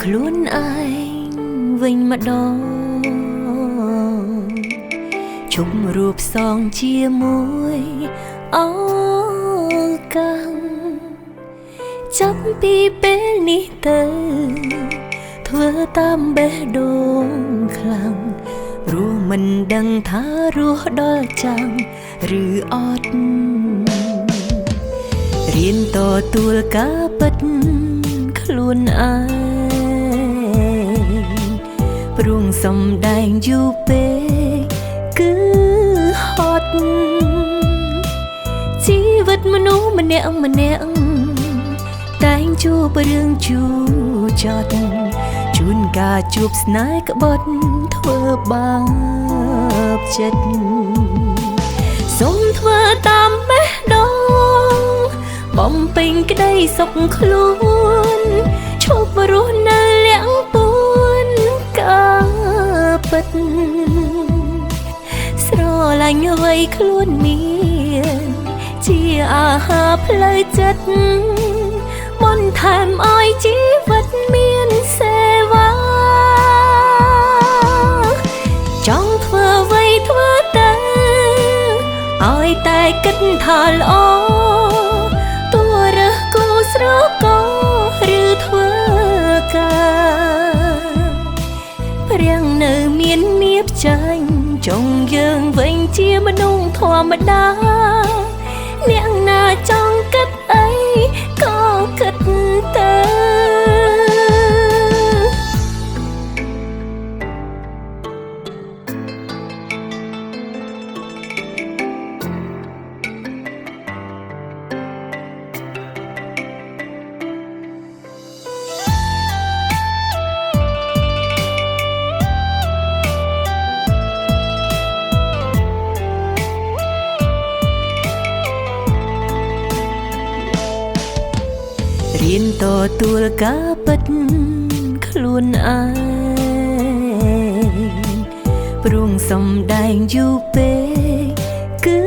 ខ្លួនឯងវិញម្ដងជុំរូបសងជាមួយអង្កាំងចាប់ពីពេលនេះទៅធ្វើតាមបេះដូងខ្លាំងព្រោះមិនដឹងថារស់ដល់ចាំងឬអត់រៀនតទួលការពិតខ្លួនឯងព្រោះសំដែងយូរពេកគឺហត់ជីវិតមនុស្សម្នាក់តែងជួបរឿងជូរចត់ជួនកាលជួបស្នេហ៍ក្បត់ធ្វើបាបចិត្តសូមធ្វើតាមបេះដូងបំពេញក្តីសុខខ្លួនឈប់រស់នៅលាក់ពួនការពិតស្រឡាញ់អ្វីខ្លួនមានជាអាហារផ្លូវចិត្តបន្ថែមឲ្យជីវិតមានសេវាចង់ធ្វើអ្វីធ្វើទៅឲ្យតែគិតថាល្អទោះរើសគូស្រកឬធ្វើការព្រាំងនៅមានមៀបចាញ់ចង់យើងវិញជាមនុស្សធម្មតាអ្នកណាចង់គិតអីក៏គិតទៅរៀនតទួលការពិតខ្លួនឯងព្រោះសំដែងយូរពេកគឺ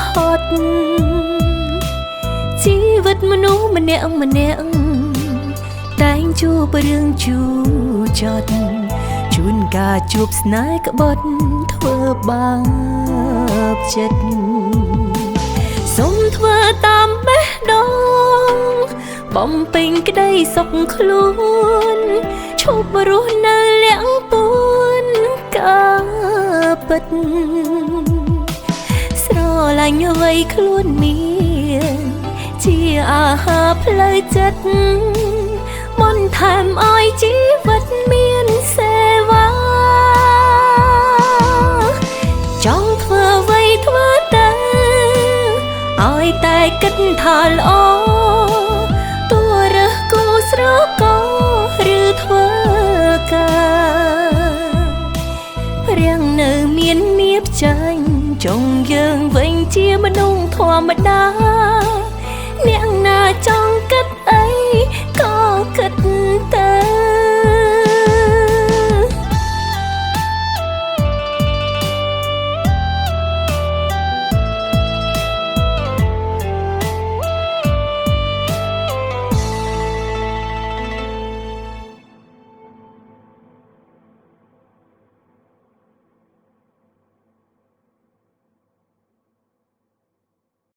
ហត់ជីវិតមនុស្សម្នាក់តែងជួបរឿងជូរចត់ជួនកាលជួបស្នេហ៍ក្បត់ធ្វើបាបចិត្តសូមធ្វើតាមបេះដូងបំពេញក្តីសុខខ្លួនឈប់រស់នៅលាក់ពួនការពិតស្រឡាញ់អ្វីខ្លួនមានជាអាហារផ្លូវចិត្តបន្ថែមឲ្យជីវិតមានសេវាចង់ធ្វើអ្វីធ្វើទៅឲ្យតែគិតថាល្អទោះរើសគូស្រកឬធ្វើការព្រាំងនៅមានមៀបចាញ់ចង់យើងវិញជាមនុស្សធម្មតា